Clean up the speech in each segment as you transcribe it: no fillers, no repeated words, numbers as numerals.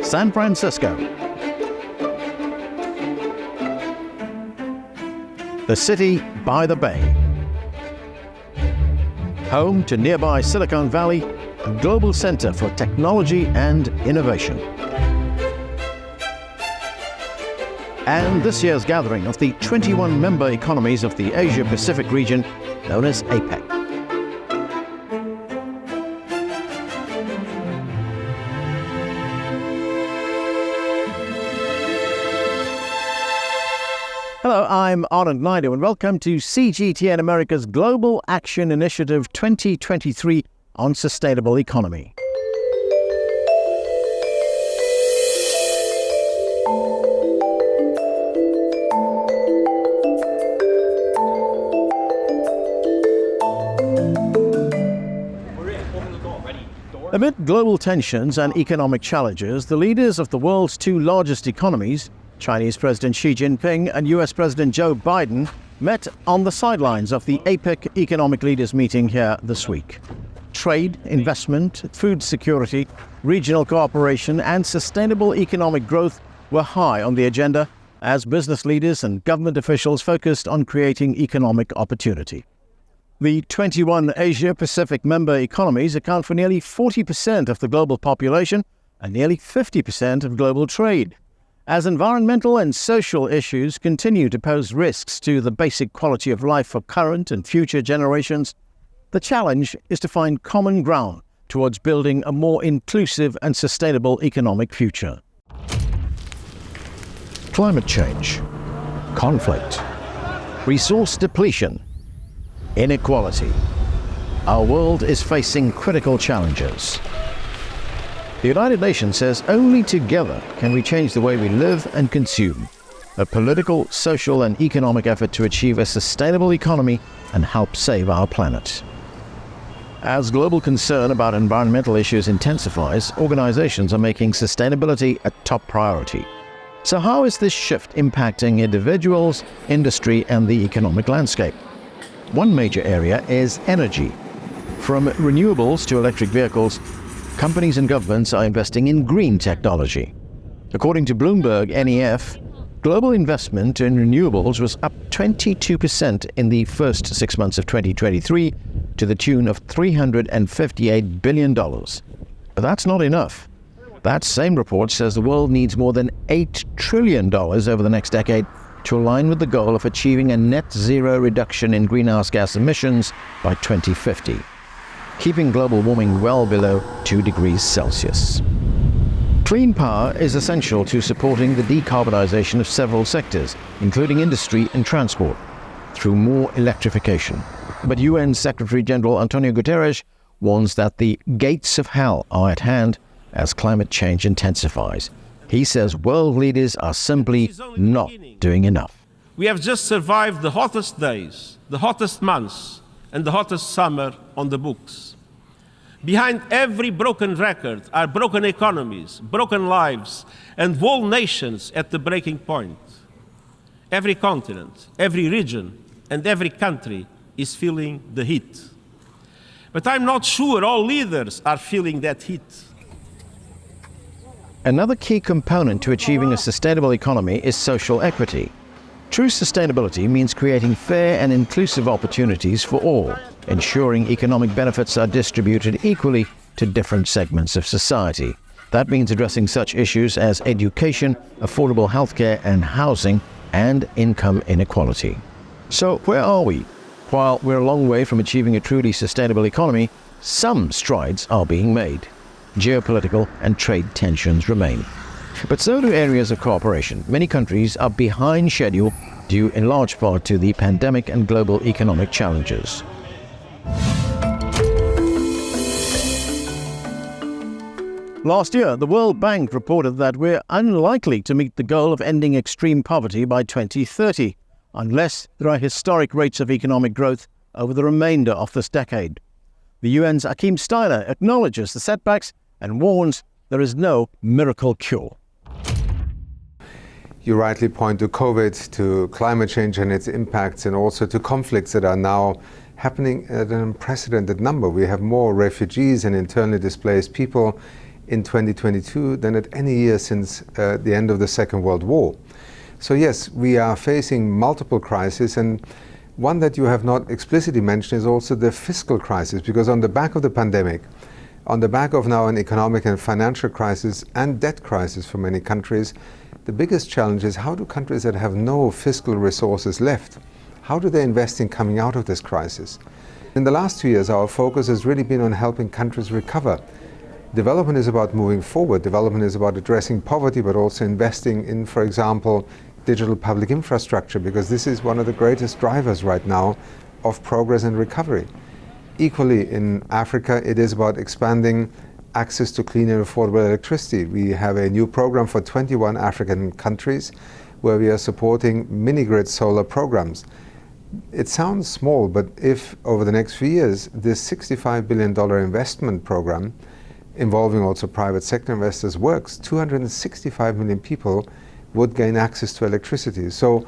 San Francisco. The city by the bay. Home to nearby Silicon Valley, a global center for technology and innovation. And this year's gathering of the 21 member economies of the Asia-Pacific region, known as APEC. Hello, I'm Anand Naidu and welcome to CGTN America's Global Action Initiative 2023 on Sustainable Economy. Amid global tensions and economic challenges, the leaders of the world's two largest economies, Chinese President Xi Jinping and US President Joe Biden, met on the sidelines of the APEC economic leaders meeting here this week. Trade, investment, food security, regional cooperation and sustainable economic growth were high on the agenda as business leaders and government officials focused on creating economic opportunity. The 21 Asia-Pacific member economies account for nearly 40% of the global population and nearly 50% of global trade. As environmental and social issues continue to pose risks to the basic quality of life for current and future generations, the challenge is to find common ground towards building a more inclusive and sustainable economic future. Climate change, conflict, resource depletion, inequality. Our world is facing critical challenges. The United Nations says only together can we change the way we live and consume, a political, social and economic effort to achieve a sustainable economy and help save our planet. As global concern about environmental issues intensifies, organizations are making sustainability a top priority. So how is this shift impacting individuals, industry and the economic landscape? One major area is energy. From renewables to electric vehicles, companies and governments are investing in green technology. According to Bloomberg NEF, global investment in renewables was up 22% in the first 6 months of 2023 to the tune of $358 billion. But that's not enough. That same report says the world needs more than $8 trillion over the next decade to align with the goal of achieving a net zero reduction in greenhouse gas emissions by 2050, keeping global warming well below 2 degrees Celsius. Clean power is essential to supporting the decarbonization of several sectors, including industry and transport, through more electrification. But UN Secretary-General Antonio Guterres warns that the gates of hell are at hand as climate change intensifies. He says world leaders are simply not doing enough. We have just survived the hottest days, the hottest months, and the hottest summer on the books. Behind every broken record are broken economies, broken lives, and whole nations at the breaking point. Every continent, every region, and every country is feeling the heat. But I'm not sure all leaders are feeling that heat. Another key component to achieving a sustainable economy is social equity. True sustainability means creating fair and inclusive opportunities for all, ensuring economic benefits are distributed equally to different segments of society. That means addressing such issues as education, affordable healthcare and housing, and income inequality. So where are we? While we're a long way from achieving a truly sustainable economy, some strides are being made. Geopolitical and trade tensions remain. But so do areas of cooperation. Many countries are behind schedule due in large part to the pandemic and global economic challenges. Last year, the World Bank reported that we're unlikely to meet the goal of ending extreme poverty by 2030, unless there are historic rates of economic growth over the remainder of this decade. The UN's Akim Steiner acknowledges the setbacks and warns there is no miracle cure. You rightly point to COVID, to climate change and its impacts, and also to conflicts that are now happening at an unprecedented number. We have more refugees and internally displaced people in 2022 than at any year since the end of the Second World War. So yes, we are facing multiple crises, and one that you have not explicitly mentioned is also the fiscal crisis, because on the back of the pandemic, on the back of now an economic and financial crisis and debt crisis for many countries, the biggest challenge is how do countries that have no fiscal resources left, how do they invest in coming out of this crisis? In the last 2 years, our focus has really been on helping countries recover. Development is about moving forward. Development is about addressing poverty, but also investing in, for example, digital public infrastructure, because this is one of the greatest drivers right now of progress and recovery. Equally, in Africa, it is about expanding access to clean and affordable electricity. We have a new program for 21 African countries where we are supporting mini-grid solar programs. It sounds small, but if over the next few years, this $65 billion investment program, involving also private sector investors, works, 265 million people would gain access to electricity. So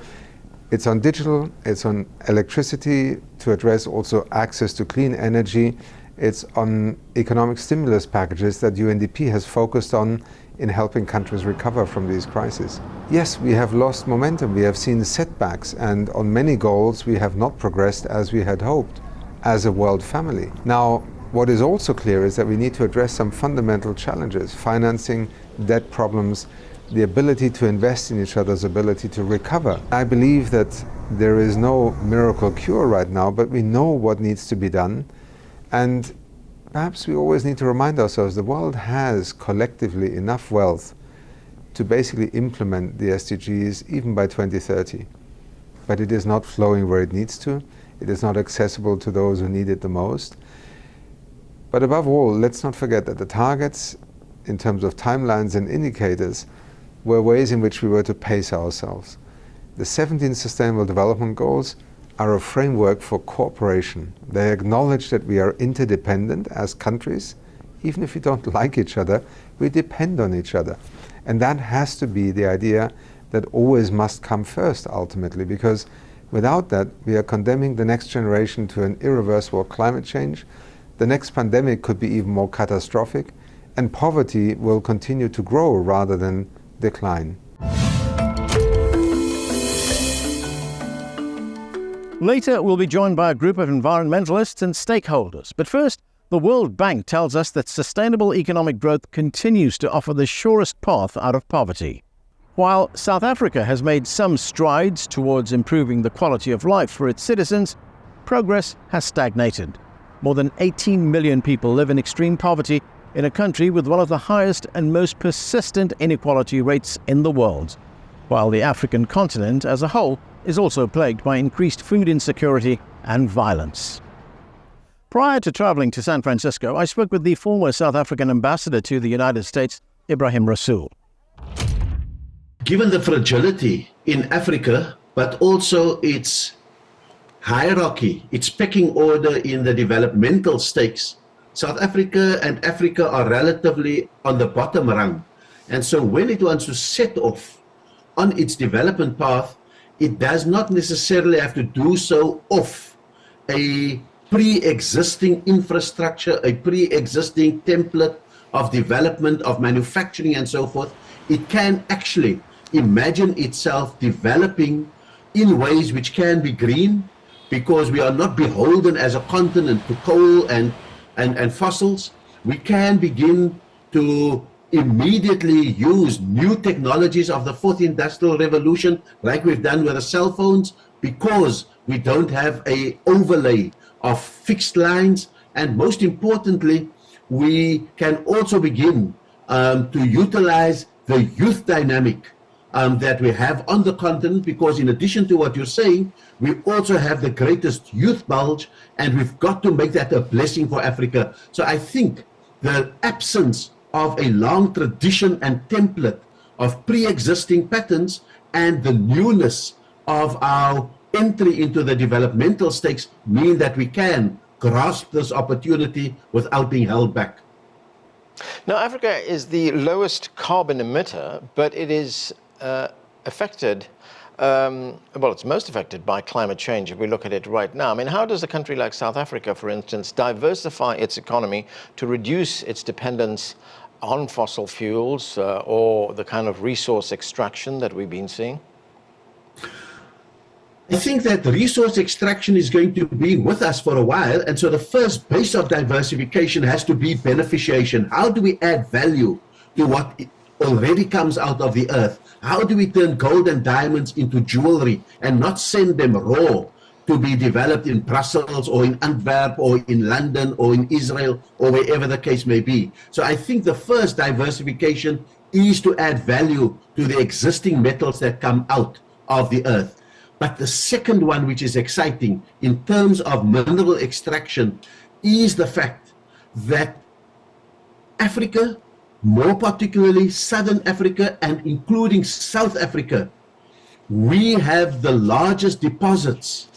it's on digital, it's on electricity to address also access to clean energy. It's on economic stimulus packages that UNDP has focused on in helping countries recover from these crises. Yes, we have lost momentum, we have seen setbacks, and on many goals we have not progressed as we had hoped as a world family. Now, what is also clear is that we need to address some fundamental challenges: financing, debt problems, the ability to invest in each other's ability to recover. I believe that there is no miracle cure right now, but we know what needs to be done. And perhaps we always need to remind ourselves the world has collectively enough wealth to basically implement the SDGs even by 2030. But it is not flowing where it needs to. It is not accessible to those who need it the most. But above all, let's not forget that the targets, in terms of timelines and indicators, were ways in which we were to pace ourselves. The 17 Sustainable Development Goals are a framework for cooperation. They acknowledge that we are interdependent as countries. Even if we don't like each other, we depend on each other. And that has to be the idea that always must come first ultimately, because without that, we are condemning the next generation to an irreversible climate change. The next pandemic could be even more catastrophic, and poverty will continue to grow rather than decline. Later, we'll be joined by a group of environmentalists and stakeholders. But first, the World Bank tells us that sustainable economic growth continues to offer the surest path out of poverty. While South Africa has made some strides towards improving the quality of life for its citizens, progress has stagnated. More than 18 million people live in extreme poverty in a country with one of the highest and most persistent inequality rates in the world, while the African continent as a whole is also plagued by increased food insecurity and violence. Prior to traveling to San Francisco, I spoke with the former South African ambassador to the United States, Ibrahim Rasool. Given the fragility in Africa, but also its hierarchy, its pecking order in the developmental stakes, South Africa and Africa are relatively on the bottom rung. And so when it wants to set off on its development path, it does not necessarily have to do so off a pre-existing infrastructure, a pre-existing template of development, of manufacturing and so forth. It can actually imagine itself developing in ways which can be green, because we are not beholden as a continent to coal and fossils. We can begin to immediately use new technologies of the fourth industrial revolution, like we've done with the cell phones, because we don't have a overlay of fixed lines. And most importantly, we can also begin to utilize the youth dynamic that we have on the continent, because in addition to what you're saying, we also have the greatest youth bulge, and we've got to make that a blessing for Africa. So I think the absence of a long tradition and template of pre-existing patterns and the newness of our entry into the developmental stakes mean that we can grasp this opportunity without being held back. Now, Africa is the lowest carbon emitter, but it is affected, well, it's most affected by climate change if we look at it right now. I mean, how does a country like South Africa, for instance, diversify its economy to reduce its dependence on fossil fuels or the kind of resource extraction that we've been seeing? I think that resource extraction is going to be with us for a while, and so the first base of diversification has to be beneficiation. How do we add value to what already comes out of the earth? How do we turn gold and diamonds into jewelry and not send them raw to be developed in Brussels or in Antwerp or in London or in Israel or wherever the case may be? So I think the first diversification is to add value to the existing metals that come out of the earth. But the second one, which is exciting in terms of mineral extraction, is the fact that Africa, more particularly Southern Africa and including South Africa, we have the largest deposits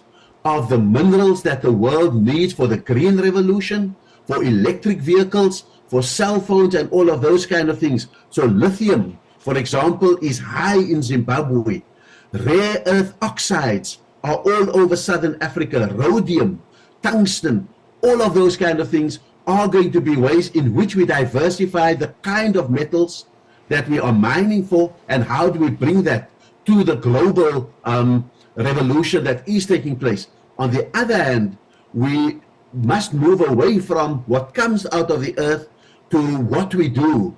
of the minerals that the world needs for the green revolution, for electric vehicles, for cell phones and all of those kind of things. So lithium, for example, is high in Zimbabwe. Rare earth oxides are all over Southern Africa. Rhodium, tungsten, all of those kind of things are going to be ways in which we diversify the kind of metals that we are mining for, and how do we bring that to the global revolution that is taking place. On the other hand, we must move away from what comes out of the earth to what we do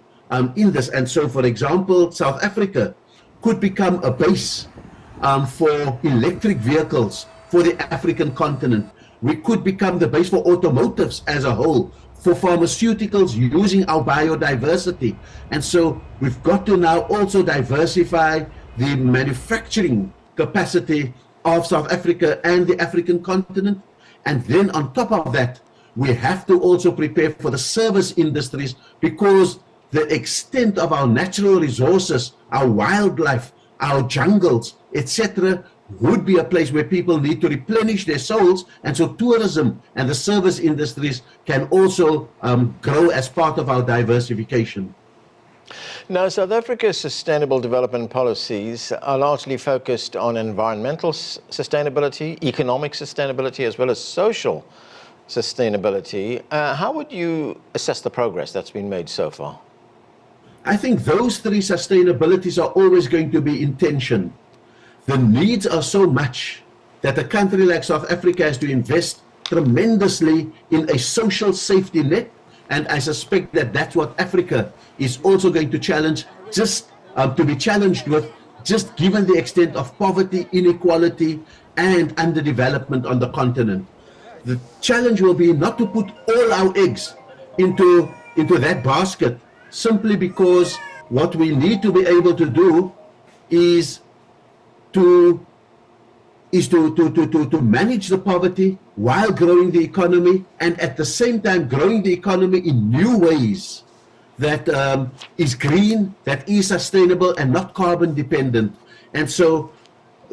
in this. And so, for example, South Africa could become a base for electric vehicles for the African continent. We could become the base for automotives as a whole, for pharmaceuticals using our biodiversity. And so we've got to now also diversify the manufacturing capacity of South Africa and the African continent. And then on top of that, we have to also prepare for the service industries, because the extent of our natural resources, our wildlife, our jungles, etc., would be a place where people need to replenish their souls. And so tourism and the service industries can also grow as part of our diversification. Now, South Africa's sustainable development policies are largely focused on environmental sustainability, economic sustainability, as well as social sustainability. How would you assess the progress that's been made so far? I think those three sustainabilities are always going to be in tension. The needs are so much that a country like South Africa has to invest tremendously in a social safety net, and I suspect that that's what Africa is also going to challenge, just to be challenged with, just given the extent of poverty, inequality, and underdevelopment on the continent. The challenge will be not to put all our eggs into that basket, simply because what we need to be able to do is to manage the poverty while growing the economy, and at the same time growing the economy in new ways that is green, that is sustainable and not carbon dependent. And so,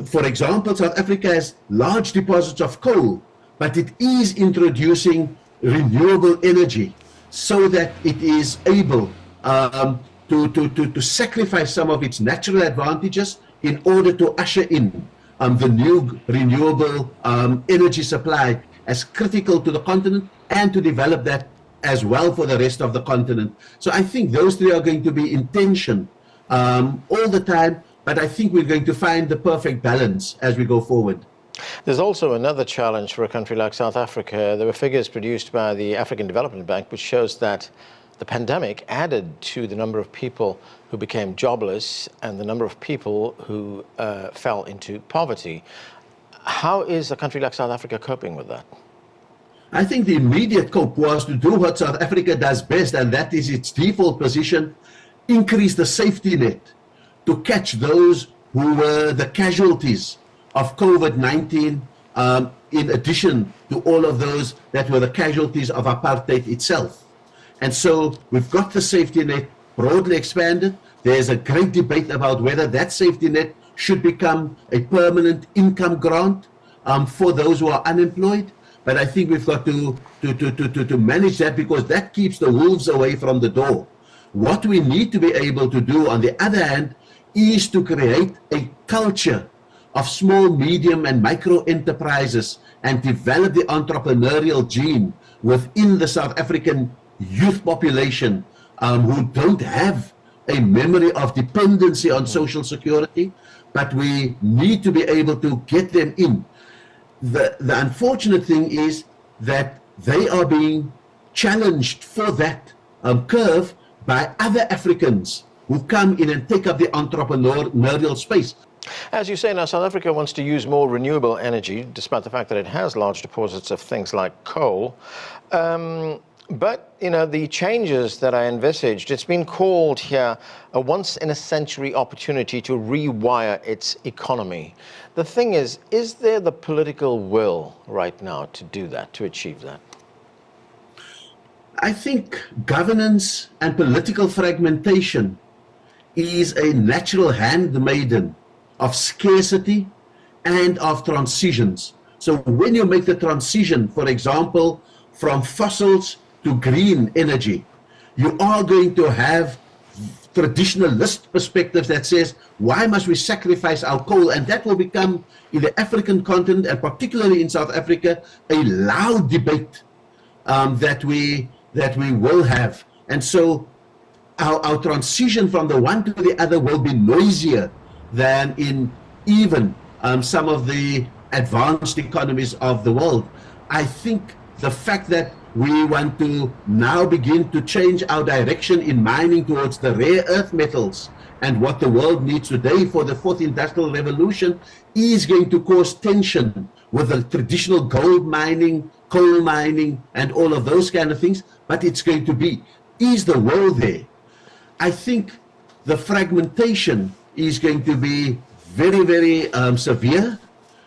for example, South Africa has large deposits of coal, but it is introducing renewable energy so that it is able to sacrifice some of its natural advantages in order to usher in the new renewable energy supply as critical to the continent, and to develop that as well for the rest of the continent. So I think those three are going to be in tension all the time, but I think we're going to find the perfect balance as we go forward. There's also another challenge for a country like South Africa. There were figures produced by the African Development Bank which shows that the pandemic added to the number of people who became jobless and the number of people who fell into poverty. How is a country like South Africa coping with that? I think the immediate cope was to do what South Africa does best, and that is its default position: increase the safety net to catch those who were the casualties of COVID-19, in addition to all of those that were the casualties of apartheid itself. And so we've got the safety net broadly expanded. There's a great debate about whether that safety net should become a permanent income grant for those who are unemployed. But I think we've got to manage that, because that keeps the wolves away from the door. What we need to be able to do, on the other hand, is to create a culture of small, medium, and micro enterprises, and develop the entrepreneurial gene within the South African youth population, who don't have a memory of dependency on social security, but we need to be able to get them in. The unfortunate thing is that they are being challenged for that curve by other Africans who come in and take up the entrepreneurial space. As you say now, South Africa wants to use more renewable energy, despite the fact that it has large deposits of things like coal. But, you know, the changes that I envisaged, it's been called here a once-in-a-century opportunity to rewire its economy. The thing is there the political will right now to do that, to achieve that? I think governance and political fragmentation is a natural handmaiden of scarcity and of transitions. So when you make the transition, for example, from fossils to green energy, you are going to have traditionalist perspectives that says, why must we sacrifice our coal? And that will become, in the African continent, and particularly in South Africa, a loud debate that we will have. And so our transition from the one to the other will be noisier than in even some of the advanced economies of the world. I think the fact that we want to now begin to change our direction in mining towards the rare earth metals and what the world needs today for the fourth industrial revolution is going to cause tension with the traditional gold mining, coal mining, and all of those kind of things. But it's going to be, is the will there? I think the fragmentation is going to be very, very severe.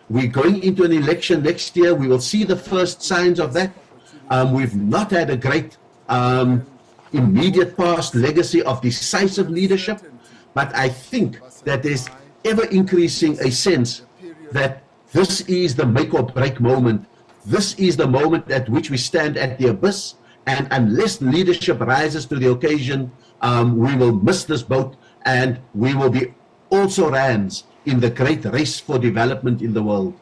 We're going into an election next year. We will see the first signs of that. We've not had a great immediate past legacy of decisive leadership, but I think that there's ever increasing a sense that this is the make or break moment. This is the moment at which we stand at the abyss, and unless leadership rises to the occasion, we will miss this boat, and we will be also rands in the great race for development in the world.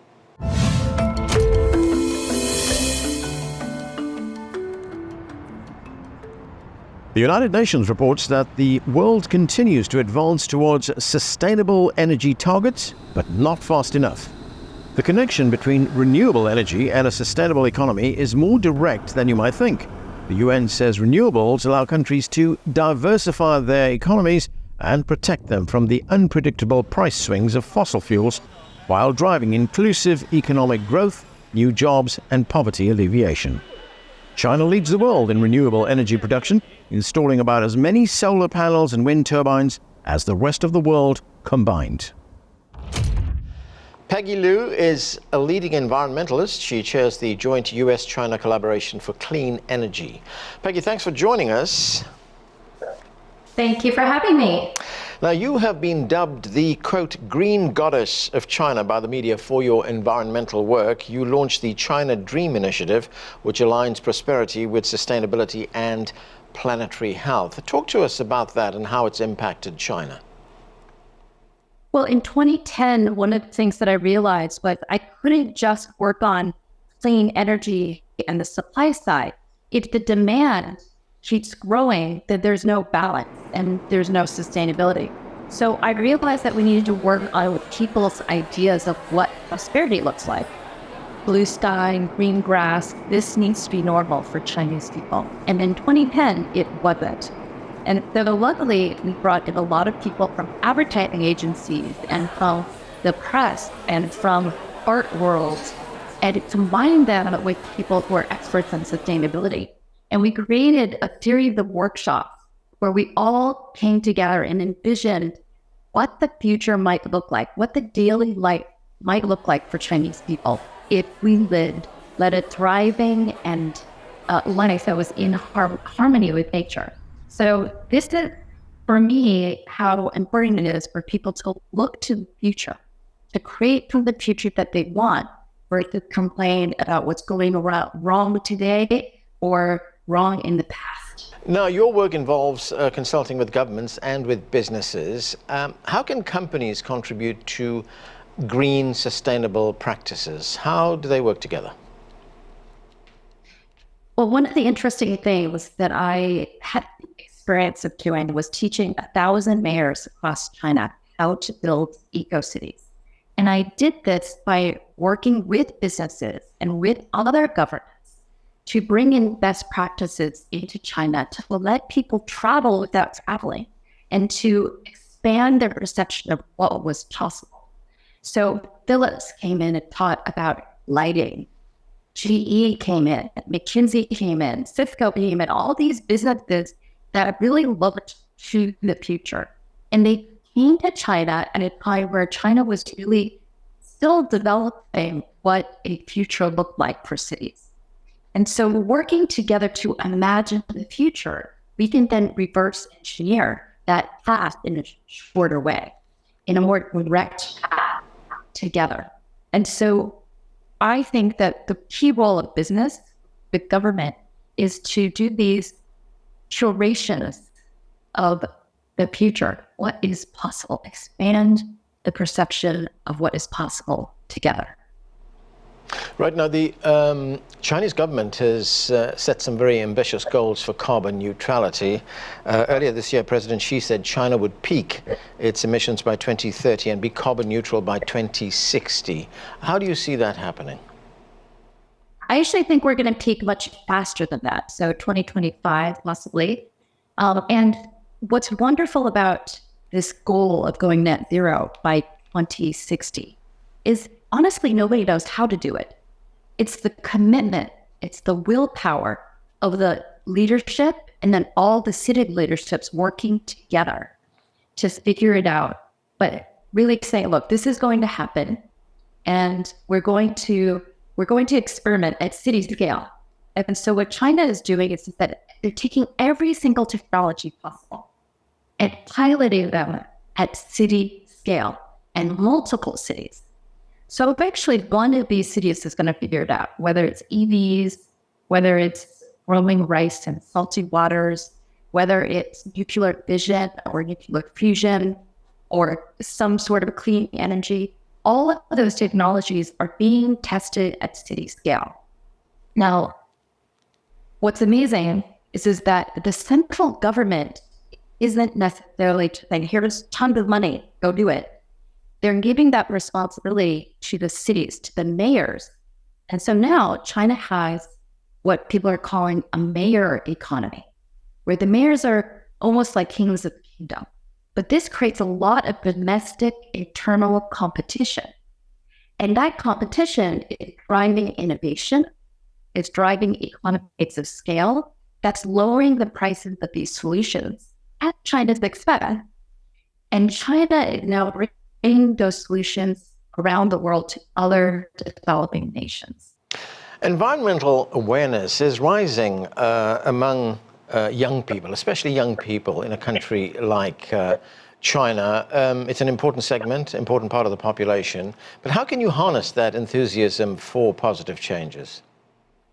The United Nations reports that the world continues to advance towards sustainable energy targets, but not fast enough. The connection between renewable energy and a sustainable economy is more direct than you might think. The UN says renewables allow countries to diversify their economies and protect them from the unpredictable price swings of fossil fuels, while driving inclusive economic growth, new jobs, and poverty alleviation. China leads the world in renewable energy production, installing about as many solar panels and wind turbines as the rest of the world combined. Peggy Liu is a leading environmentalist. She chairs the joint US-China collaboration for clean energy. Peggy, thanks for joining us. Thank you for having me. Now, you have been dubbed the, quote, green goddess of China by the media for your environmental work. You launched the China Dream Initiative, which aligns prosperity with sustainability and planetary health. Talk to us about that and how it's impacted China. Well, in 2010, one of the things that I realized was I couldn't just work on clean energy and the supply side. If the demand keeps growing, then there's no balance and there's no sustainability. So I realized that we needed to work on people's ideas of what prosperity looks like. Blue sky, green grass, this needs to be normal for Chinese people. And in 2010, it wasn't. And so luckily, we brought in a lot of people from advertising agencies and from the press and from art worlds, and combined that with people who are experts in sustainability. And we created a series of workshops where we all came together and envisioned what the future might look like, what the daily life might look like for Chinese people if we led a thriving and life that was in harmony with nature. So this is, for me, how important it is for people to look to the future, to create from the future that they want, versus complain about what's going wrong today or wrong in the past. Now, your work involves consulting with governments and with businesses. How can companies contribute to green, sustainable practices? How do they work together? Well, one of the interesting things that I had experience of doing was teaching 1,000 mayors across China how to build eco-cities. And I did this by working with businesses and with other governments to bring in best practices into China to let people travel without traveling and to expand their perception of what was possible. So Philips came in and taught about lighting. GE came in, McKinsey came in, Cisco came in, all these businesses that really looked to the future. And they came to China at a time where China was really still developing what a future looked like for cities. And so working together to imagine the future, we can then reverse engineer that path in a shorter way, in a more direct path together. And so I think that the key role of business with government is to do these curations of the future, what is possible, expand the perception of what is possible together. Right now, the Chinese government has set some very ambitious goals for carbon neutrality. Earlier this year, President Xi said China would peak its emissions by 2030 and be carbon neutral by 2060. How do you see that happening? I actually think we're going to peak much faster than that. So 2025, possibly. And what's wonderful about this goal of going net zero by 2060 is honestly, nobody knows how to do it. It's the commitment, it's the willpower of the leadership and then all the city leaderships working together to figure it out. But really saying, look, this is going to happen and we're going to experiment at city scale. And so what China is doing is that they're taking every single technology possible and piloting them at city scale and multiple cities. So eventually one of these cities is going to figure it out, whether it's EVs, whether it's growing rice and salty waters, whether it's nuclear fission or nuclear fusion or some sort of clean energy. All of those technologies are being tested at city scale. Now, what's amazing is that the central government isn't necessarily saying, here's tons of money, go do it. They're giving that responsibility to the cities, to the mayors. And so now China has what people are calling a mayor economy, where the mayors are almost like kings of the kingdom. But this creates a lot of domestic internal competition. And that competition is driving innovation, it's driving economies of scale, that's lowering the prices of these solutions at China's expense. And China is now bringing those solutions around the world to other developing nations. Environmental awareness is rising among young people, especially young people in a country like China. It's an important segment, important part of the population. But how can you harness that enthusiasm for positive changes?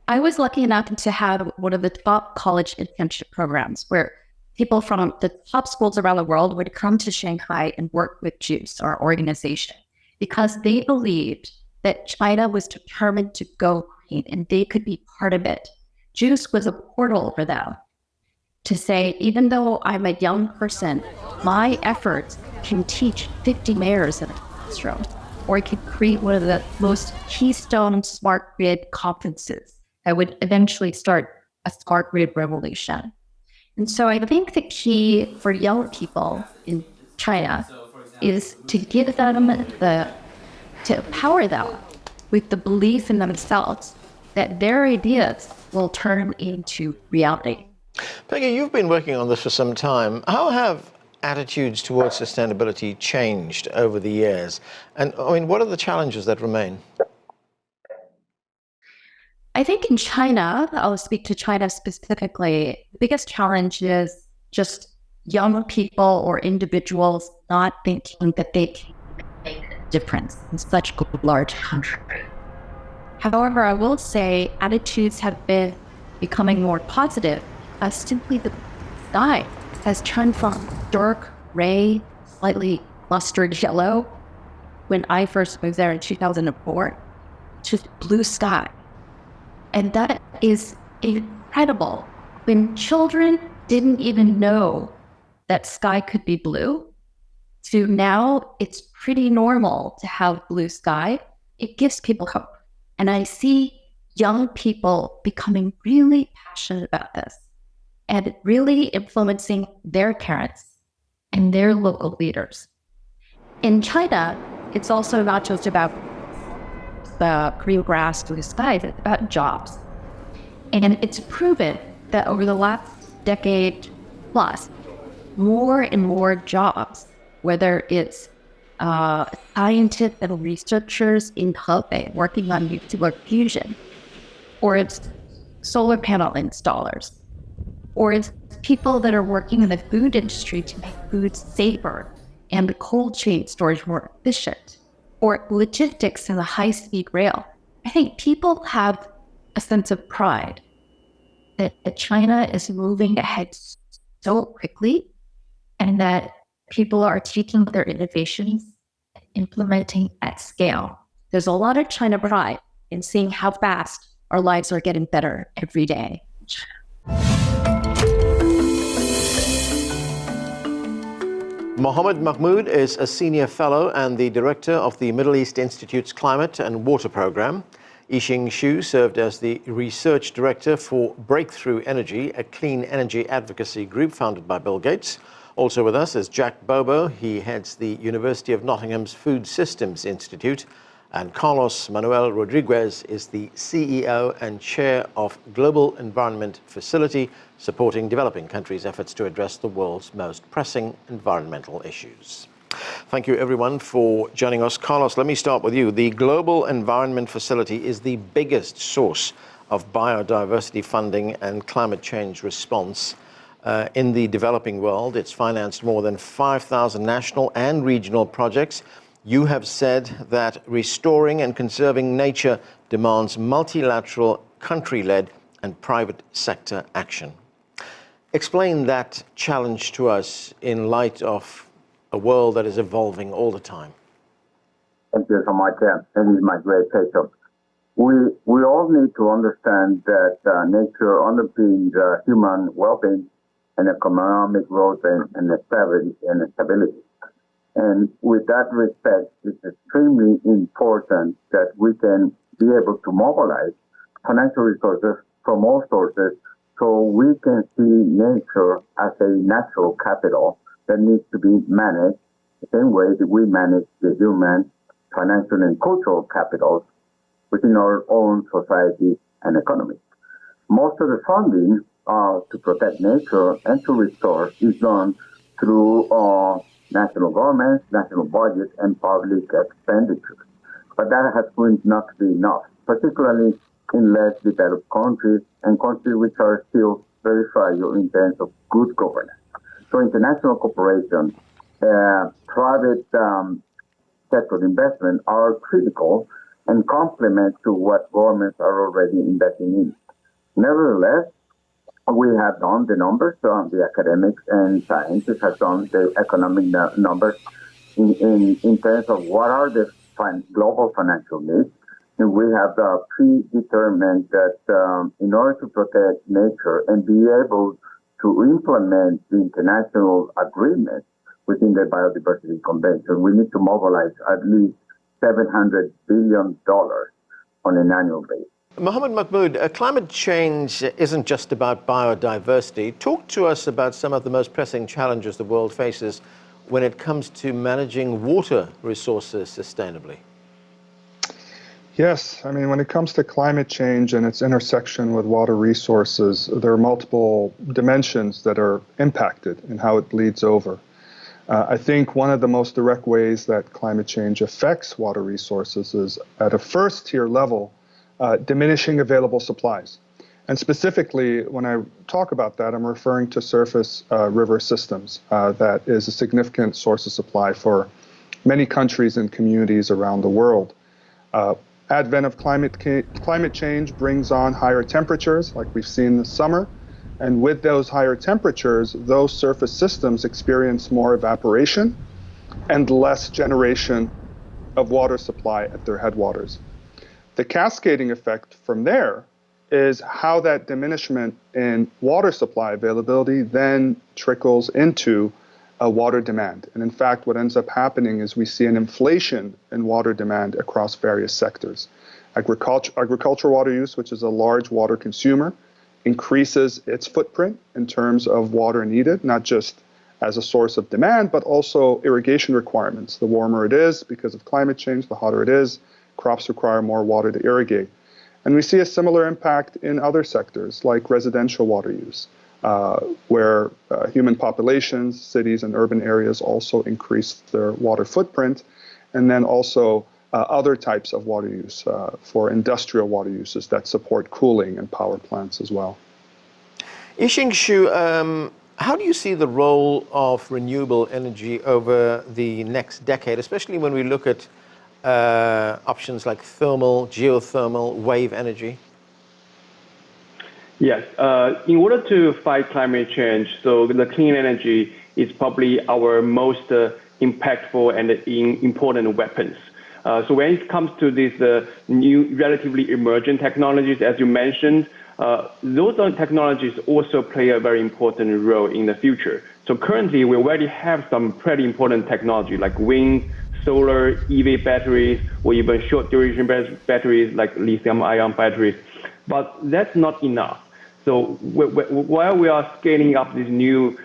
I was lucky enough to have one of the top college internship programs where people from the top schools around the world would come to Shanghai and work with JUICE, our organization, because they believed that China was determined to go green and they could be part of it. JUICE was a portal for them to say, even though I'm a young person, my efforts can teach 50 mayors in a classroom, or it could create one of the most keystone smart grid conferences that would eventually start a smart grid revolution. And so I think the key for young people in China is to give them to empower them with the belief in themselves that their ideas will turn into reality. Peggy, you've been working on this for some time. How have attitudes towards sustainability changed over the years? And I mean, what are the challenges that remain? I think in China, I'll speak to China specifically, the biggest challenge is just young people or individuals not thinking that they can make a difference in such a large country. However, I will say attitudes have been becoming more positive as simply the sky has turned from dark gray, slightly mustard yellow when I first moved there in 2004 to blue sky. And that is incredible. When children didn't even know that sky could be blue, to now it's pretty normal to have blue sky. It gives people hope. And I see young people becoming really passionate about this and really influencing their parents and their local leaders. In China, it's also not just about the green grass, blue sky, it's about jobs. And it's proven that over the last decade plus, more and more jobs, whether it's scientists and researchers in Hebei working on nuclear fusion, or it's solar panel installers, or it's people that are working in the food industry to make food safer and the cold chain storage more efficient, or logistics and the high-speed rail. I think people have a sense of pride that China is moving ahead so quickly, and that people are taking their innovations and implementing at scale. There's a lot of China pride in seeing how fast our lives are getting better every day. Mohammed Mahmoud is a senior fellow and the director of the Middle East Institute's Climate and Water Program. Yixing Xu served as the research director for Breakthrough Energy, a clean energy advocacy group founded by Bill Gates. Also with us is Jack Bobo. He heads the University of Nottingham's Food Systems Institute. And Carlos Manuel Rodriguez is the CEO and chair of Global Environment Facility, supporting developing countries' efforts to address the world's most pressing environmental issues. Thank you, everyone, for joining us. Carlos, let me start with you. The Global Environment Facility is the biggest source of biodiversity funding and climate change response in the developing world. It's financed more than 5,000 national and regional projects. You have said that restoring and conserving nature demands multilateral, country-led and private sector action. Explain that challenge to us in light of a world that is evolving all the time. Thank you so much. It is my great pleasure. We all need to understand that nature underpins human well-being and economic growth and stability. And with that respect, it's extremely important that we can be able to mobilize financial resources from all sources so we can see nature as a natural capital that needs to be managed the same way that we manage the human, financial, and cultural capitals within our own society and economy. Most of the funding to protect nature and to restore is done through national governments, national budgets, and public expenditures. But that has proven not to be enough, particularly in less developed countries and countries which are still very fragile in terms of good governance. So international cooperation, private sector investment are critical and complement to what governments are already investing in. Nevertheless, we have done the numbers, the academics and scientists have done the economic numbers in terms of what are the global financial needs. And we have predetermined that in order to protect nature and be able to implement the international agreements within the Biodiversity Convention, we need to mobilize at least $700 billion on an annual basis. Mohammed Mahmoud, climate change isn't just about biodiversity. Talk to us about some of the most pressing challenges the world faces when it comes to managing water resources sustainably. Yes, I mean, when it comes to climate change and its intersection with water resources, there are multiple dimensions that are impacted in how it bleeds over. I think one of the most direct ways that climate change affects water resources is at a first-tier level, diminishing available supplies. And specifically, when I talk about that, I'm referring to surface river systems. That is a significant source of supply for many countries and communities around the world. Advent of climate change brings on higher temperatures, like we've seen this summer. And with those higher temperatures, those surface systems experience more evaporation and less generation of water supply at their headwaters. The cascading effect from there is how that diminishment in water supply availability then trickles into water demand. And in fact, what ends up happening is we see an inflation in water demand across various sectors. Agricultural water use, which is a large water consumer, increases its footprint in terms of water needed, not just as a source of demand, but also irrigation requirements. The warmer it is because of climate change, the hotter it is, crops require more water to irrigate. And we see a similar impact in other sectors like residential water use, where human populations, cities and urban areas also increase their water footprint, and then also other types of water use for industrial water uses that support cooling and power plants as well. Yixing Xu, how do you see the role of renewable energy over the next decade, especially when we look at options like thermal, geothermal, wave energy? Yes, in order to fight climate change, so the clean energy is probably our most impactful and important weapons. So when it comes to these new, relatively emerging technologies, as you mentioned, those technologies also play a very important role in the future. So currently, we already have some pretty important technology like wind, solar, EV batteries, or even short duration batteries like lithium-ion batteries. But that's not enough. So while we are scaling up this new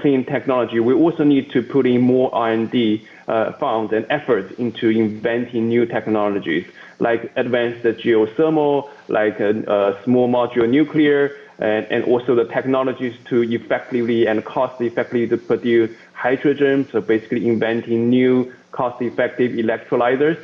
clean technology, we also need to put in more R&D funds and efforts into inventing new technologies like advanced geothermal, like small modular nuclear, and also the technologies to effectively and cost-effectively to produce hydrogen, so basically inventing new cost-effective electrolyzers,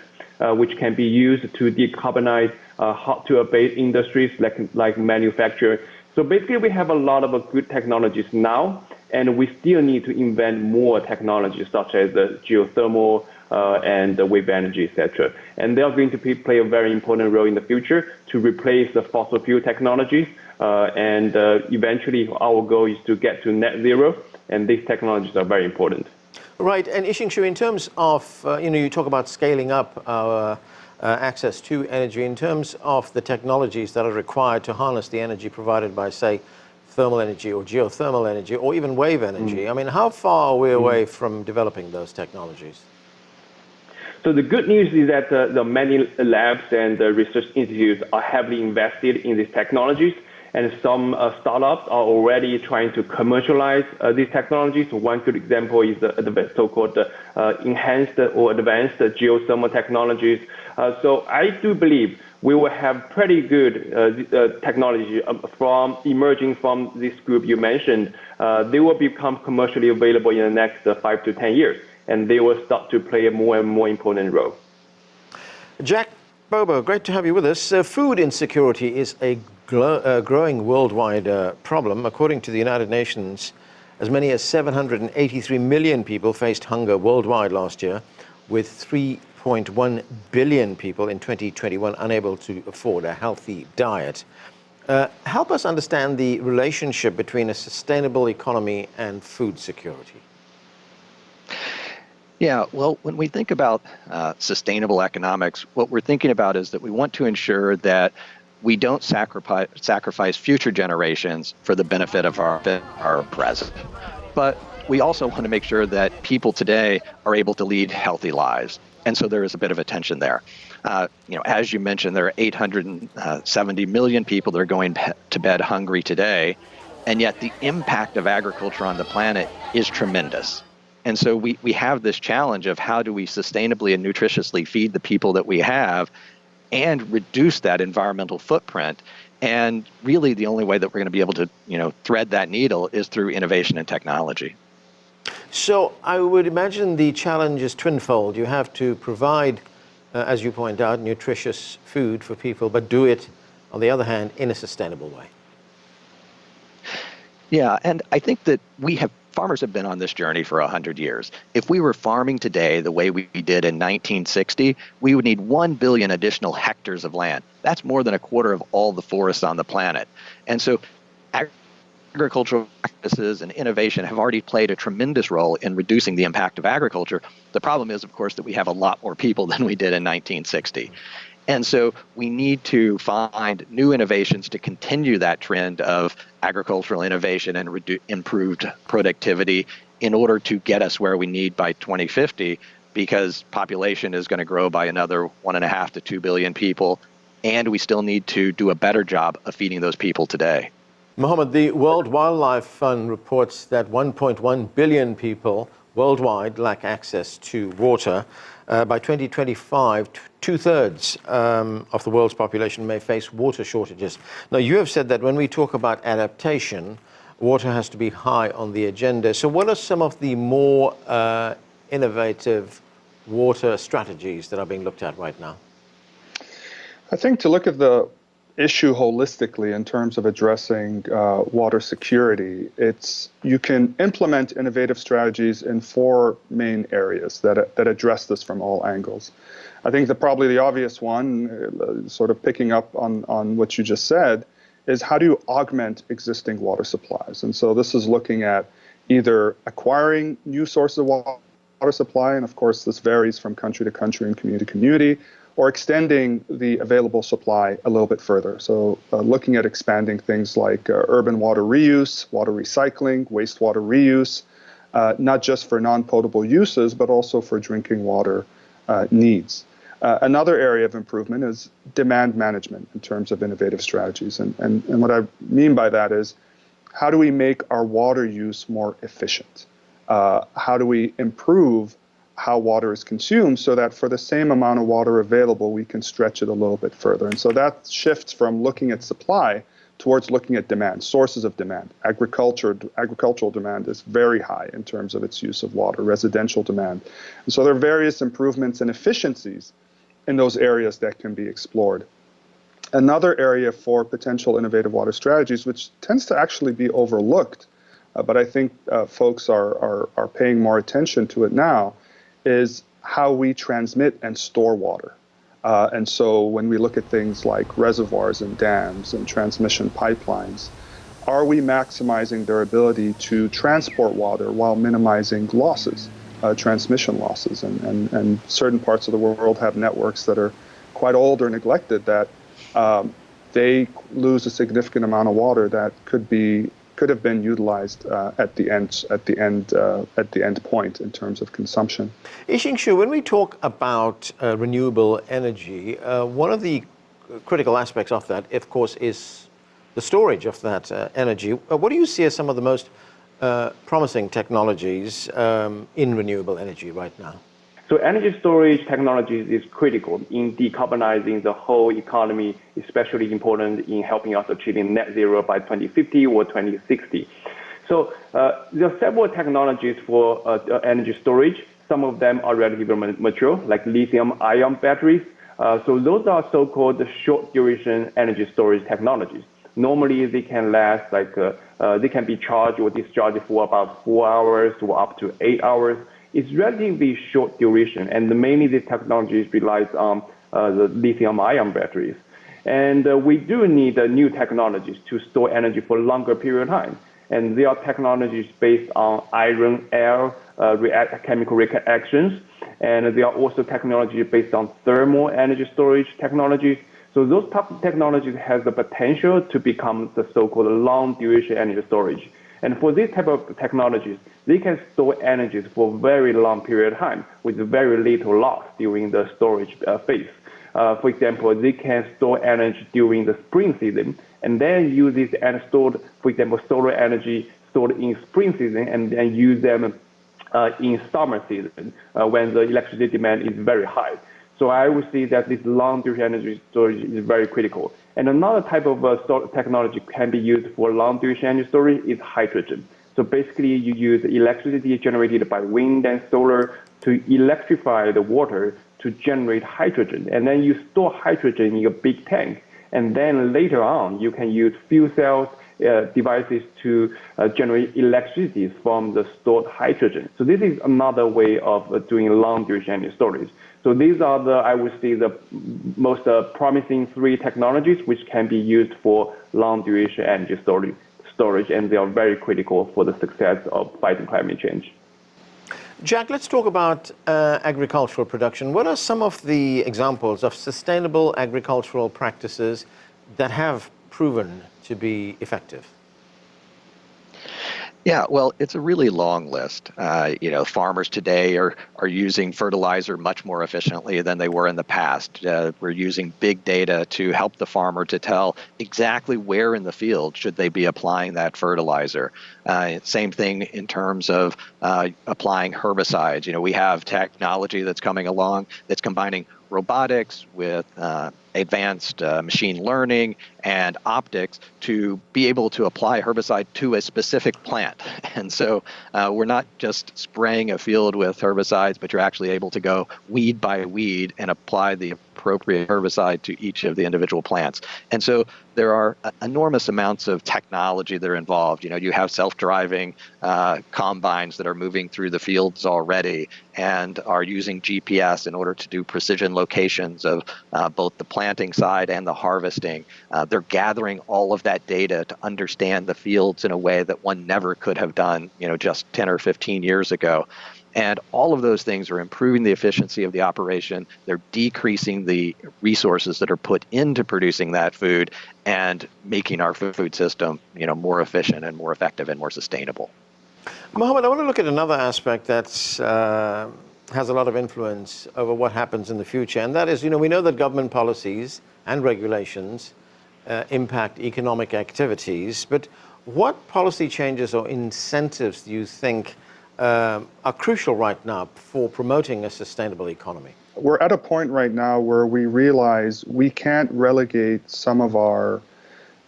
which can be used to decarbonize hard-to-abate industries like manufacture. So basically, we have a lot of good technologies now, and we still need to invent more technologies such as the geothermal and the wave energy, etc. And they are going to play a very important role in the future to replace the fossil fuel technologies. And eventually, our goal is to get to net zero, and these technologies are very important. Right, and Yixing Xu, in terms of, you talk about scaling up our access to energy, in terms of the technologies that are required to harness the energy provided by, say, thermal energy or geothermal energy or even wave energy. I mean, how far are we away from developing those technologies? So the good news is that the many labs and research institutes are heavily invested in these technologies, and some startups are already trying to commercialize these technologies. So one good example is the so-called enhanced or advanced geothermal technologies. So I do believe we will have pretty good technology emerging from this group you mentioned. They will become commercially available in the next 5 to 10 years, and they will start to play a more and more important role. Jack Bobo, great to have you with us. Food insecurity is a growing worldwide problem. According to the United Nations, as many as 783 million people faced hunger worldwide last year, with 3.1 billion people in 2021 unable to afford a healthy diet. Help us understand the relationship between a sustainable economy and food security. Yeah, well, when we think about sustainable economics, what we're thinking about is that we want to ensure that we don't sacrifice future generations for the benefit of our present. But we also want to make sure that people today are able to lead healthy lives. And so there is a bit of a tension there. As you mentioned, there are 870 million people that are going to bed hungry today, and yet the impact of agriculture on the planet is tremendous. And so we have this challenge of how do we sustainably and nutritiously feed the people that we have and reduce that environmental footprint. And really the only way that we're going to be able to, thread that needle is through innovation and technology. So I would imagine the challenge is twinfold. You have to provide, as you point out, nutritious food for people, but do it, on the other hand, in a sustainable way. Yeah, and I think that farmers have been on this journey for 100 years. If we were farming today the way we did in 1960, we would need 1 billion additional hectares of land. That's more than a quarter of all the forests on the planet. And so agricultural practices and innovation have already played a tremendous role in reducing the impact of agriculture. The problem is, of course, that we have a lot more people than we did in 1960. And so we need to find new innovations to continue that trend of agricultural innovation and improved productivity in order to get us where we need by 2050, because population is going to grow by another 1.5 to 2 billion people, and we still need to do a better job of feeding those people today. Mohammed, the World Wildlife Fund reports that 1.1 billion people worldwide lack access to water. By 2025, two-thirds of the world's population may face water shortages. Now, you have said that when we talk about adaptation, water has to be high on the agenda. So what are some of the more innovative water strategies that are being looked at right now? I think to look at the issue holistically in terms of addressing water security, you can implement innovative strategies in 4 main areas that address this from all angles. I think probably the obvious one, sort of picking up on what you just said, is how do you augment existing water supplies? And so this is looking at either acquiring new sources of water supply, and of course this varies from country to country and community to community, or extending the available supply a little bit further. So looking at expanding things like urban water reuse, water recycling, wastewater reuse, not just for non-potable uses, but also for drinking water needs. Another area of improvement is demand management in terms of innovative strategies. And what I mean by that is, how do we make our water use more efficient? How do we improve how water is consumed so that for the same amount of water available, we can stretch it a little bit further? And so that shifts from looking at supply towards looking at demand, sources of demand. Agricultural demand is very high in terms of its use of water, residential demand. And so there are various improvements and efficiencies in those areas that can be explored. Another area for potential innovative water strategies, which tends to actually be overlooked, but I think folks are paying more attention to it now, is how we transmit and store water. And so when we look at things like reservoirs and dams and transmission pipelines, are we maximizing their ability to transport water while minimizing losses, transmission losses? And certain parts of the world have networks that are quite old or neglected that they lose a significant amount of water that could have been utilized at the end point in terms of consumption. Yixing Xu, when we talk about renewable energy, one of the critical aspects of that, of course, is the storage of that energy. What do you see as some of the most promising technologies in renewable energy right now? So energy storage technologies is critical in decarbonizing the whole economy, especially important in helping us achieving net zero by 2050 or 2060. So there are several technologies for energy storage. Some of them are relatively mature, like lithium-ion batteries. So those are so-called short duration energy storage technologies. Normally they can last they can be charged or discharged for about 4 hours or up to 8 hours. It's relatively short duration, and mainly these technologies relies on the lithium-ion batteries. And we do need new technologies to store energy for a longer period of time. And there are technologies based on iron-air chemical reactions, and there are also technologies based on thermal energy storage technologies. So those type of technologies have the potential to become the so-called long-duration energy storage. And for these type of technologies, they can store energy for a very long period of time with very little loss during the storage phase. For example, they can store energy during the spring season and then use this and stored, for example, solar energy stored in spring season and then use them in summer season when the electricity demand is very high. So I would say that this long-duration energy storage is very critical. And another type of technology can be used for long-duration energy storage is hydrogen. So basically, you use electricity generated by wind and solar to electrify the water to generate hydrogen. And then you store hydrogen in a big tank. And then later on, you can use fuel cells devices to generate electricity from the stored hydrogen. So this is another way of doing long-duration energy storage. So these are I would say, the most promising 3 technologies which can be used for long-duration energy storage, and they are very critical for the success of fighting climate change. Jack, let's talk about agricultural production. What are some of the examples of sustainable agricultural practices that have proven to be effective? Yeah, well, it's a really long list. Farmers today are using fertilizer much more efficiently than they were in the past. We're using big data to help the farmer to tell exactly where in the field should they be applying that fertilizer. Same thing in terms of applying herbicides. We have technology that's coming along that's combining robotics with advanced machine learning and optics to be able to apply herbicide to a specific plant. And so we're not just spraying a field with herbicides, but you're actually able to go weed by weed and apply the appropriate herbicide to each of the individual plants. And so there are enormous amounts of technology that are involved. You have self-driving combines that are moving through the fields already and are using GPS in order to do precision locations of both the planting side and the harvesting. They're gathering all of that data to understand the fields in a way that one never could have done, just 10 or 15 years ago. And all of those things are improving the efficiency of the operation. They're decreasing the resources that are put into producing that food and making our food system, more efficient and more effective and more sustainable. Mohammed, I want to look at another aspect that has a lot of influence over what happens in the future, and that is, we know that government policies and regulations impact economic activities, but what policy changes or incentives do you think are crucial right now for promoting a sustainable economy? We're at a point right now where we realize we can't relegate some of our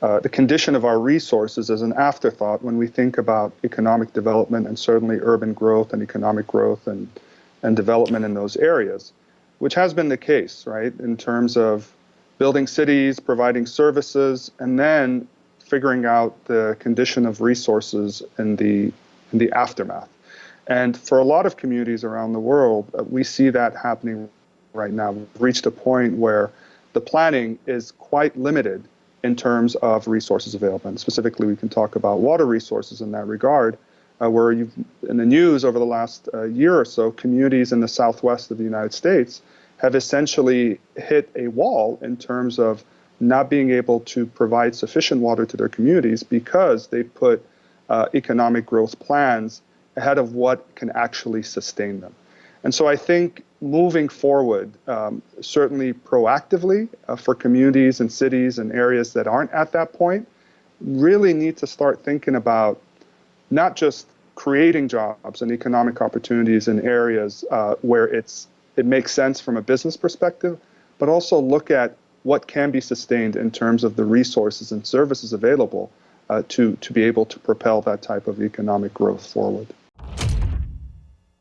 the condition of our resources as an afterthought when we think about economic development and certainly urban growth and economic growth and development in those areas, which has been the case, right, in terms of building cities, providing services, and then figuring out the condition of resources in the aftermath. And for a lot of communities around the world, we see that happening right now. We've reached a point where the planning is quite limited in terms of resources available. And specifically, we can talk about water resources in that regard, where in the news over the last year or so, communities in the southwest of the United States have essentially hit a wall in terms of not being able to provide sufficient water to their communities because they put economic growth plans ahead of what can actually sustain them. And so I think moving forward, certainly proactively for communities and cities and areas that aren't at that point, really need to start thinking about not just creating jobs and economic opportunities in areas where it makes sense from a business perspective, but also look at what can be sustained in terms of the resources and services available to be able to propel that type of economic growth forward.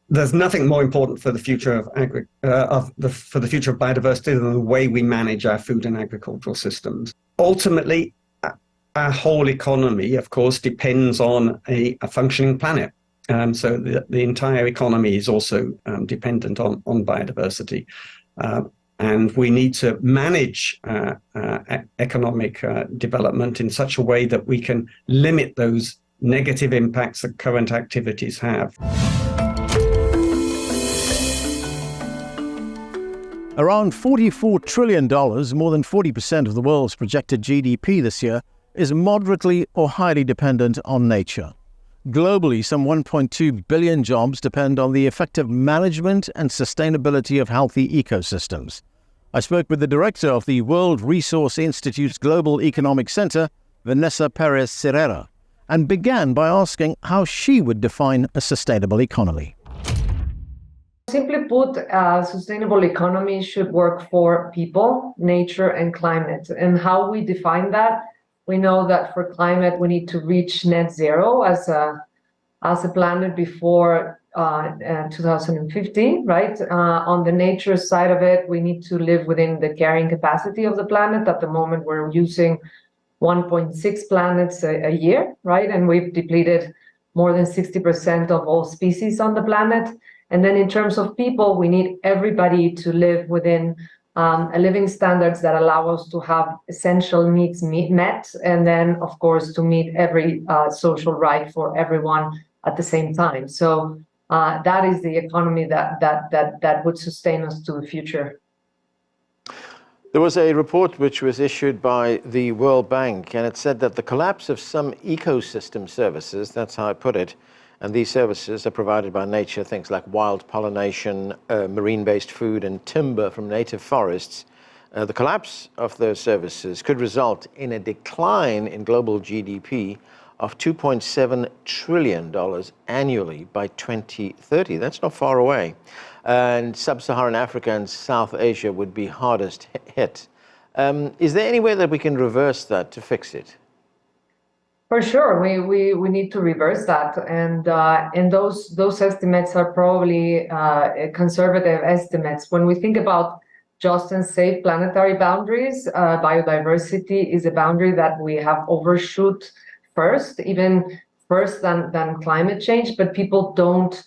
There's nothing more important for the future of for the future of biodiversity than the way we manage our food and agricultural systems. Ultimately, our whole economy, of course, depends on a functioning planet. So the entire economy is also dependent on biodiversity. And we need to manage economic development in such a way that we can limit those negative impacts that current activities have. Around $44 trillion, more than 40% of the world's projected GDP this year, is moderately or highly dependent on nature. Globally, some 1.2 billion jobs depend on the effective management and sustainability of healthy ecosystems. I spoke with the director of the World Resource Institute's Global Economic Center, Vanessa Perez Serrera, and began by asking how she would define a sustainable economy. Simply put, a sustainable economy should work for people, nature, and climate. And how we define that, we know that for climate, we need to reach net zero as a planet before 2050, right? On the nature side of it, we need to live within the carrying capacity of the planet. At the moment, we're using 1.6 planets a year, right? And we've depleted more than 60% of all species on the planet. And then in terms of people, we need everybody to live within a living standards that allow us to have essential needs met, and then, of course, to meet every social right for everyone at the same time. So that is the economy that would sustain us to the future. There was a report which was issued by the World Bank, and it said that the collapse of some ecosystem services, that's how I put it, and these services are provided by nature, things like wild pollination, marine-based food, and timber from native forests. The collapse of those services could result in a decline in global GDP of $2.7 trillion annually by 2030. That's not far away. And sub-Saharan Africa and South Asia would be hardest hit. Is there any way that we can reverse that to fix it? For sure, we need to reverse that, and those estimates are probably conservative estimates. When we think about just and safe planetary boundaries, biodiversity is a boundary that we have overshoot first, even first than climate change, but people don't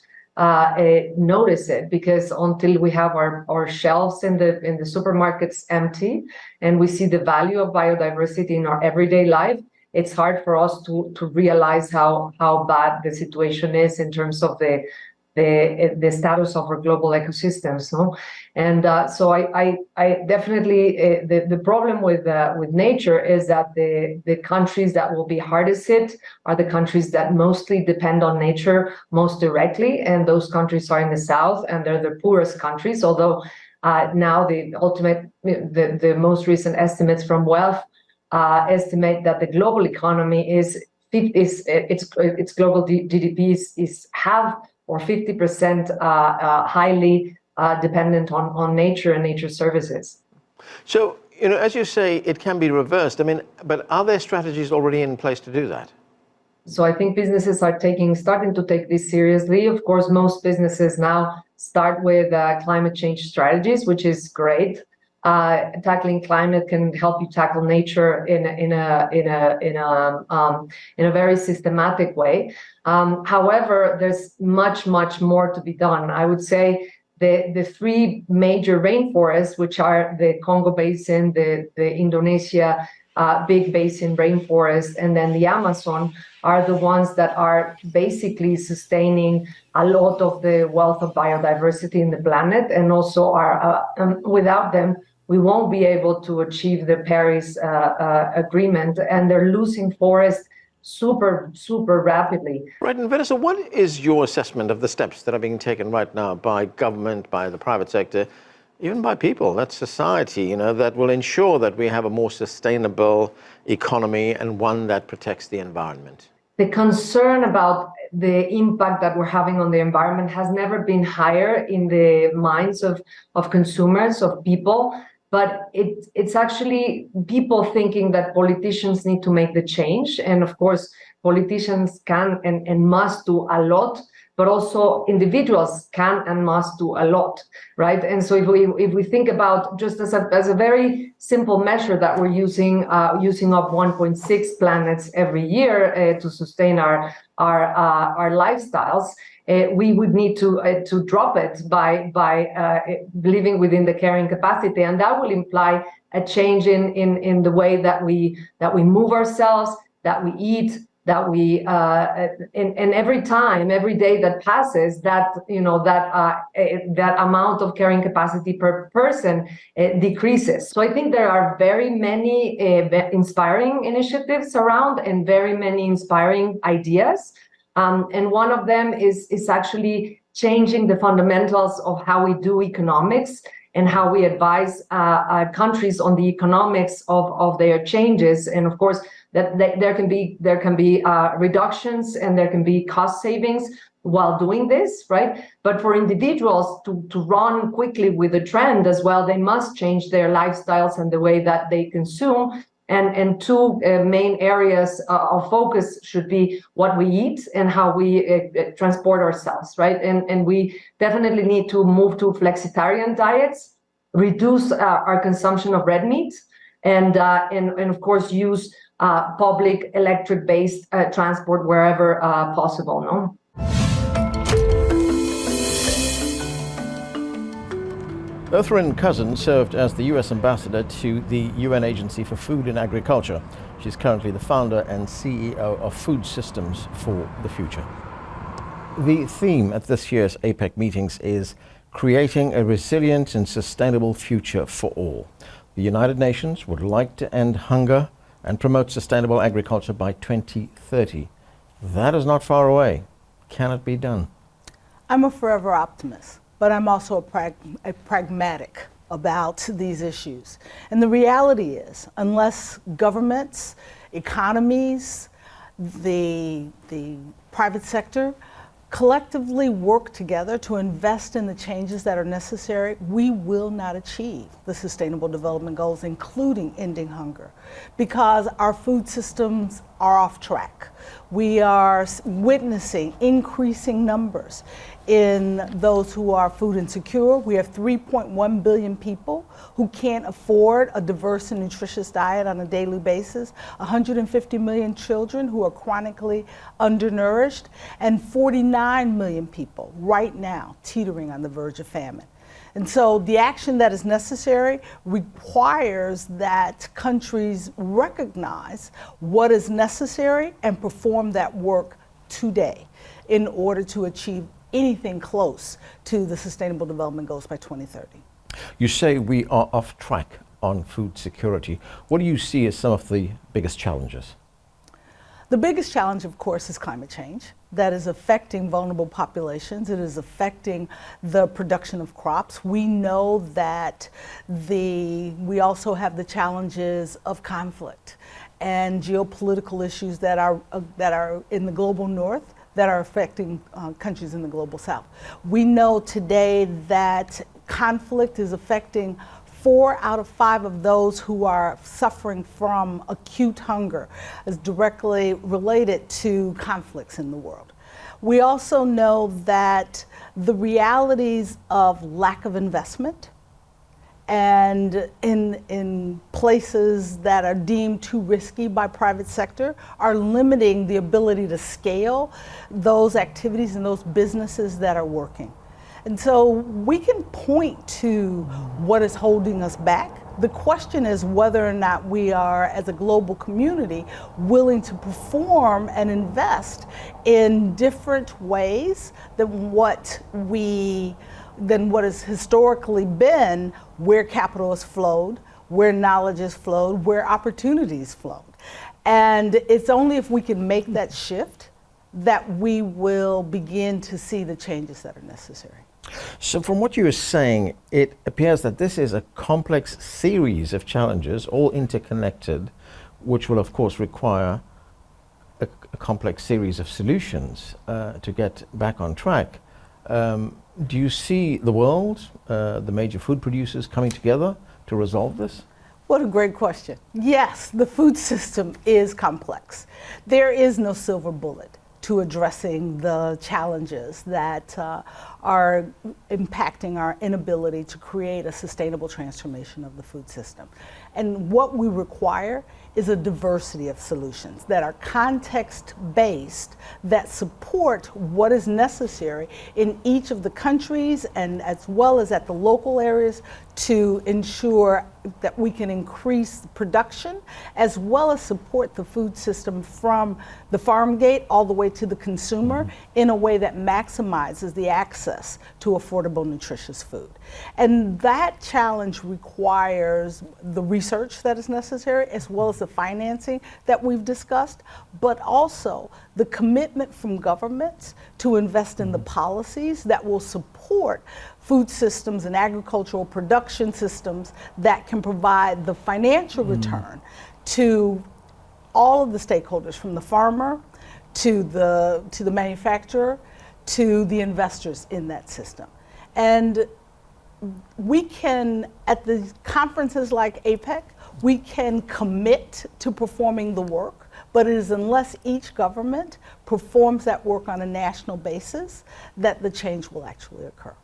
notice it, because until we have our shelves in the supermarkets empty and we see the value of biodiversity in our everyday life, it's hard for us to realize how bad the situation is in terms of the status of our global ecosystems, no? And so I definitely the problem with nature is that the countries that will be hardest hit are the countries that mostly depend on nature most directly, and those countries are in the south, and they're the poorest countries. Although now the most recent estimates from Wealth estimate that the global economy its global GDP is half or 50% highly dependent on nature and nature services. So, as you say, it can be reversed. I mean, but are there strategies already in place to do that? So I think businesses are starting to take this seriously. Of course, most businesses now start with climate change strategies, which is great. Tackling climate can help you tackle nature in a very systematic way. However, there's much more to be done. I would say the three major rainforests, which are the Congo Basin, the Indonesia Big Basin rainforest, and then the Amazon, are the ones that are basically sustaining a lot of the wealth of biodiversity in the planet, and also are without them we won't be able to achieve the Paris Agreement, and they're losing forest super rapidly. Right, and Vanessa, what is your assessment of the steps that are being taken right now by government, by the private sector, even by people, that's society, that will ensure that we have a more sustainable economy and one that protects the environment? The concern about the impact that we're having on the environment has never been higher in the minds of consumers, of people. But it's actually people thinking that politicians need to make the change. And of course, politicians can and must do a lot, but also individuals can and must do a lot, right? And so if we think about just as a very simple measure that we're using up 1.6 planets every year to sustain our lifestyles, we would need to drop it by living within the carrying capacity, and that will imply a change in the way that we move ourselves, that we eat, that we and every day that passes, that that amount of carrying capacity per person decreases. So I think there are very many inspiring initiatives around, and very many inspiring ideas. And one of them is actually changing the fundamentals of how we do economics and how we advise countries on the economics of their changes. And of course, that there can be reductions and there can be cost savings while doing this, right? But for individuals to run quickly with the trend as well, they must change their lifestyles and the way that they consume. And two main areas of focus should be what we eat and how we transport ourselves, right? And we definitely need to move to flexitarian diets, reduce our consumption of red meat, and of course use public electric-based transport wherever possible, no? Earthryn Cousin served as the U.S. ambassador to the UN Agency for Food and Agriculture. She's currently the founder and CEO of Food Systems for the Future. the theme at this year's APEC meetings is creating a resilient and sustainable future for all. The United Nations would like to end hunger and promote sustainable agriculture by 2030. That is not far away. Can it be done? I'm a forever optimist, but I'm also a pragmatic about these issues. And the reality is, unless governments, economies, the private sector collectively work together to invest in the changes that are necessary, we will not achieve the Sustainable Development Goals, including ending hunger, because our food systems are off track. We are witnessing increasing numbers in those who are food insecure. We have 3.1 billion people who can't afford a diverse and nutritious diet on a daily basis, 150 million children who are chronically undernourished, and 49 million people right now teetering on the verge of famine. And so the action that is necessary requires that countries recognize what is necessary and perform that work today in order to achieve anything close to the Sustainable Development Goals by 2030. You say we are off track on food security. What do you see as some of the biggest challenges? The biggest challenge, of course, is climate change. That is affecting vulnerable populations. It is affecting the production of crops. We know that we also have the challenges of conflict and geopolitical issues that are in the global north that are affecting countries in the global south. We know today that conflict is affecting 4 out of 5 of those who are suffering from acute hunger is directly related to conflicts in the world. We also know that the realities of lack of investment and in places that are deemed too risky by private sector are limiting the ability to scale those activities and those businesses that are working. And so we can point to what is holding us back. The question is whether or not we are, as a global community, willing to perform and invest in different ways than what has historically been where capital has flowed, where knowledge has flowed, where opportunities flowed. And it's only if we can make that shift that we will begin to see the changes that are necessary. So from what you were saying, it appears that this is a complex series of challenges, all interconnected, which will of course require a complex series of solutions to get back on track. Do you see the world, the major food producers coming together to resolve this? What a great question. Yes, the food system is complex. There is no silver bullet to addressing the challenges that are impacting our inability to create a sustainable transformation of the food system. And what we require is a diversity of solutions that are context-based, that support what is necessary in each of the countries and as well as at the local areas to ensure that we can increase production as well as support the food system from the farm gate all the way to the consumer in a way that maximizes the access to affordable, nutritious food. And that challenge requires the research that is necessary as well as the financing that we've discussed, but also the commitment from governments to invest in the policies that will support food systems and agricultural production systems that can provide the financial return to all of the stakeholders, from the farmer to the manufacturer to the investors in that system. And we can, at the conferences like APEC, we can commit to performing the work, but it is unless each government performs that work on a national basis that the change will actually occur.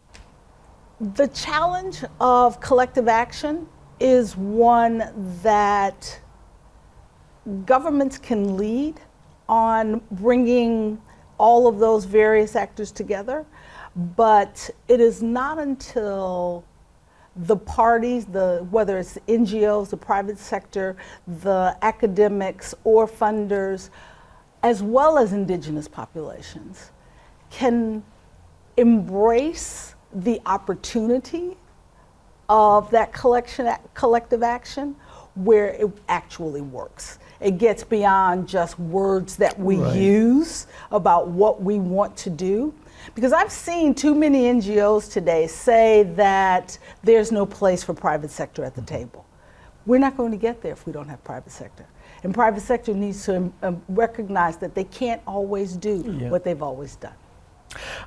The challenge of collective action is one that governments can lead on bringing all of those various actors together, but it is not until the parties, whether it's the NGOs, the private sector, the academics or funders, as well as indigenous populations, can embrace the opportunity of that collective action where it actually works. It gets beyond just words that we use about what we want to do. Because I've seen too many NGOs today say that there's no place for private sector at the table. We're not going to get there if we don't have private sector. And private sector needs to recognize that they can't always do what they've always done.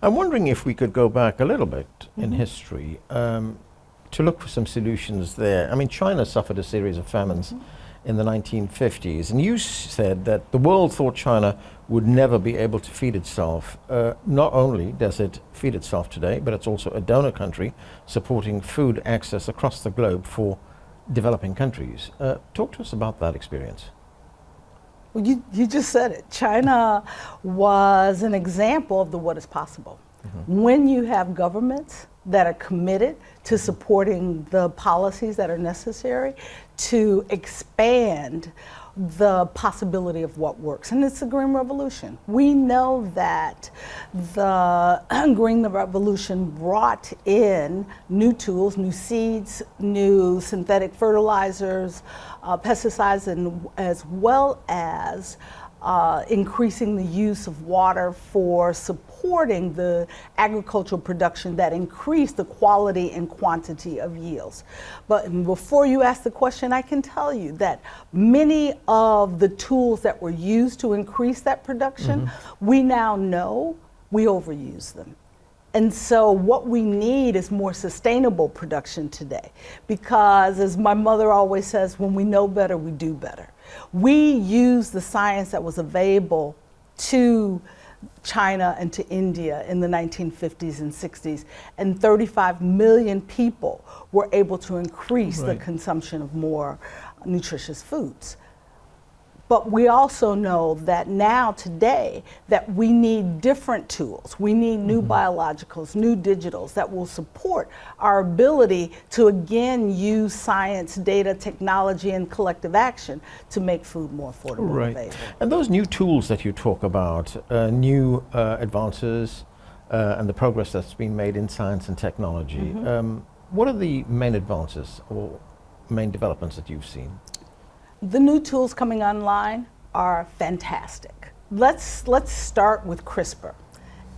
I'm wondering if we could go back a little bit in history to look for some solutions there. I mean, China suffered a series of famines in the 1950s, and you said that the world thought China would never be able to feed itself. Not only does it feed itself today, but it's also a donor country supporting food access across the globe for developing countries. Talk to us about that experience. Well, you just said it. China was an example of what is possible. When you have governments that are committed to supporting the policies that are necessary to expand the possibility of what works. And it's the Green Revolution. We know that the Green Revolution brought in new tools, new seeds, new synthetic fertilizers, pesticides, and as well as increasing the use of water for supporting the agricultural production that increased the quality and quantity of yields. But before you ask the question, I can tell you that many of the tools that were used to increase that production, we now know we overuse them. And so what we need is more sustainable production today, because as my mother always says, when we know better, we do better. We use the science that was available to China and to India in the 1950s and 60s, and 35 million people were able to increase the consumption of more nutritious foods. But we also know that now today that we need different tools. We need new biologicals, new digitals that will support our ability to again use science, data, technology, and collective action to make food more affordable and available. And those new tools that you talk about, new advances and the progress that's been made in science and technology, what are the main advances or main developments that you've seen? The new tools coming online are fantastic. Let's start with CRISPR.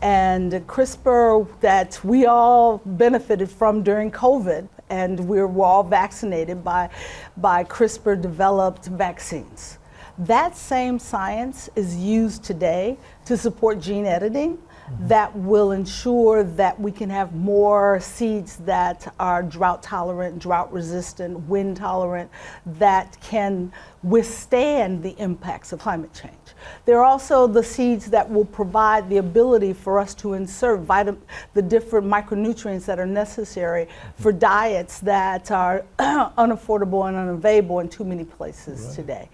And CRISPR that we all benefited from during COVID, and we were all vaccinated by CRISPR developed vaccines. That same science is used today to support gene editing that will ensure that we can have more seeds that are drought tolerant, drought resistant, wind tolerant, that can withstand the impacts of climate change. There are also the seeds that will provide the ability for us to insert the different micronutrients that are necessary for diets that are unaffordable and unavailable in too many places today.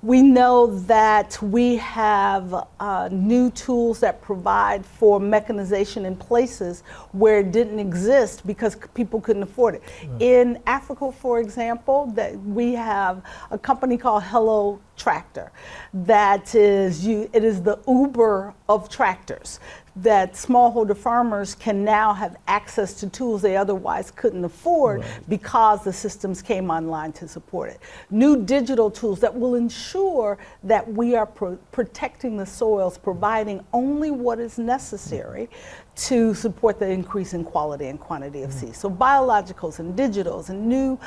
We know that we have new tools that provide for mechanization in places where it didn't exist because people couldn't afford it. In Africa, for example, that we have a company called Hello Tractor that is the Uber of tractors, that smallholder farmers can now have access to tools they otherwise couldn't afford because the systems came online to support it. New digital tools that will ensure that we are protecting the soils, providing only what is necessary to support the increase in quality and quantity of seeds. So biologicals and digitals and new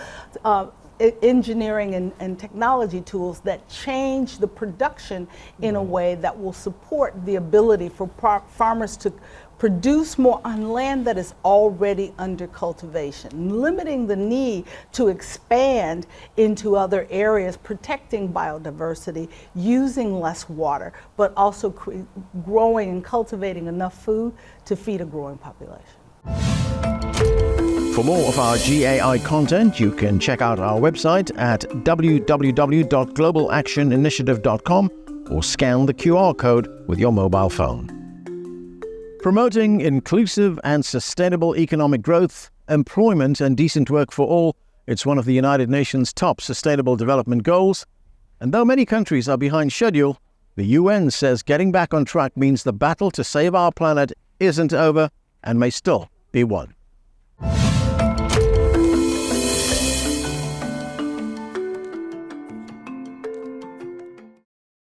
engineering and technology tools that change the production in a way that will support the ability for farmers to produce more on land that is already under cultivation, limiting the need to expand into other areas, protecting biodiversity, using less water, but also growing and cultivating enough food to feed a growing population. For more of our GAI content, you can check out our website at www.globalactioninitiative.com or scan the QR code with your mobile phone. Promoting inclusive and sustainable economic growth, employment and decent work for all, it's one of the United Nations' top sustainable development goals. And though many countries are behind schedule, The UN says getting back on track means the battle to save our planet isn't over and may still be won.